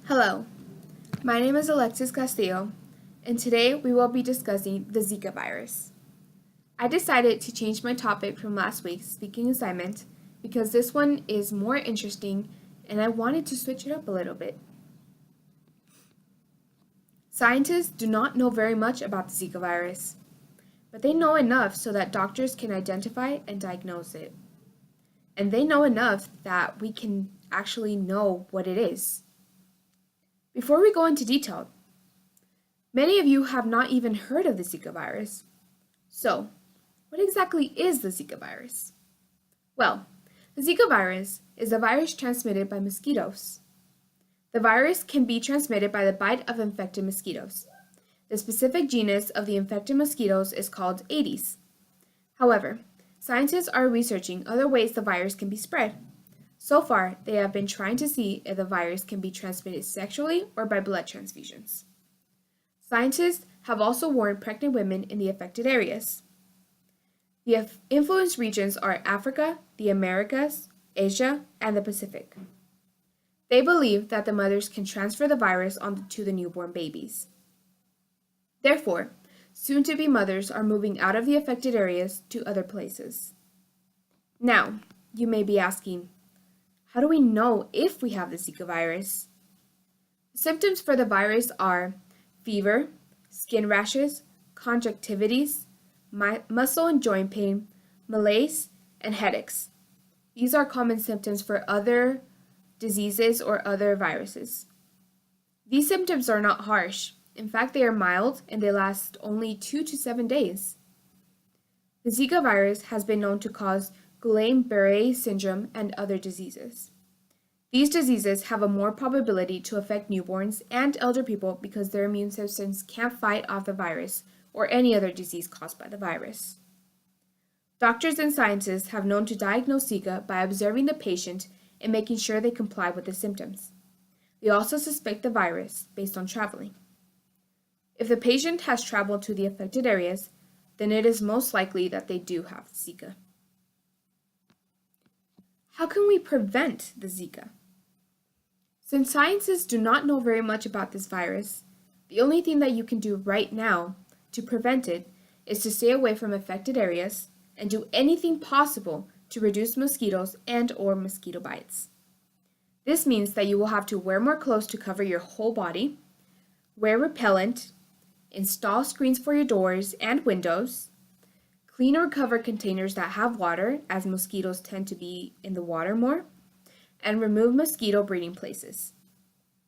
Hello, my name is Alexis Castillo, and today we will be discussing the Zika virus. I decided to change my topic from last week's speaking assignment because this one is more interesting and I wanted to switch it up a little bit. Scientists do not know very much about the Zika virus, but they know enough so that doctors can identify and diagnose it. And they know enough that we can actually know what it is. Before we go into detail, many of you have not even heard of the Zika virus. So, what exactly is the Zika virus? Well, the Zika virus is a virus transmitted by mosquitoes. The virus can be transmitted by the bite of infected mosquitoes. The specific genus of the infected mosquitoes is called Aedes. However, scientists are researching other ways the virus can be spread. So far, they have been trying to see if the virus can be transmitted sexually or by blood transfusions. Scientists have also warned pregnant women in the affected areas. The influenced regions are Africa, the Americas, Asia, and the Pacific. They believe that the mothers can transfer the virus onto the newborn babies. Therefore, soon-to-be mothers are moving out of the affected areas to other places. Now, you may be asking, how do we know if we have the Zika virus? Symptoms for the virus are fever, skin rashes, conjunctivitis, muscle and joint pain, malaise, and headaches. These are common symptoms for other diseases or other viruses. These symptoms are not harsh. In fact, they are mild and they last only 2 to 7 days. The Zika virus has been known to cause Guillain-Barré syndrome and other diseases. These diseases have a more probability to affect newborns and elder people because their immune systems can't fight off the virus or any other disease caused by the virus. Doctors and scientists have known to diagnose Zika by observing the patient and making sure they comply with the symptoms. They also suspect the virus based on traveling. If the patient has traveled to the affected areas, then it is most likely that they do have Zika. How can we prevent the Zika? Since scientists do not know very much about this virus, the only thing that you can do right now to prevent it is to stay away from affected areas and do anything possible to reduce mosquitoes and or mosquito bites. This means that you will have to wear more clothes to cover your whole body, wear repellent, install screens for your doors and windows, clean or cover containers that have water, as mosquitoes tend to be in the water more, and remove mosquito breeding places.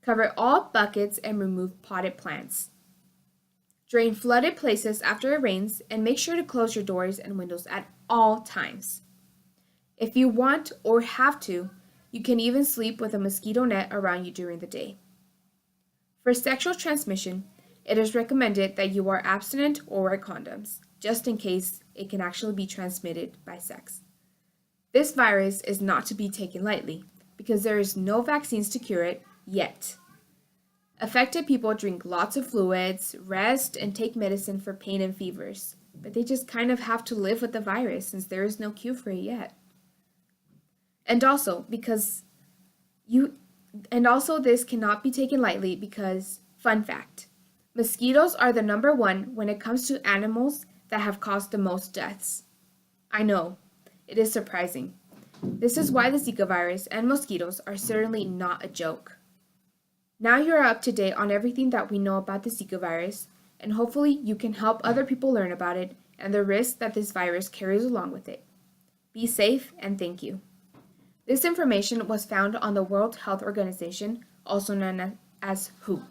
Cover all buckets and remove potted plants. Drain flooded places after it rains and make sure to close your doors and windows at all times. If you want or have to, you can even sleep with a mosquito net around you during the day. For sexual transmission, it is recommended that you are abstinent or wear condoms, just in case it can actually be transmitted by sex. This virus is not to be taken lightly because there is no vaccines to cure it yet. Affected people drink lots of fluids, rest, and take medicine for pain and fevers, but they just kind of have to live with the virus since there is no cure for it yet. And also this cannot be taken lightly because, fun fact, mosquitoes are the number one when it comes to animals that have caused the most deaths. I know, it is surprising. This is why the Zika virus and mosquitoes are certainly not a joke. Now you are up to date on everything that we know about the Zika virus, and hopefully you can help other people learn about it and the risks that this virus carries along with it. Be safe and thank you. This information was found on the World Health Organization, also known as WHO.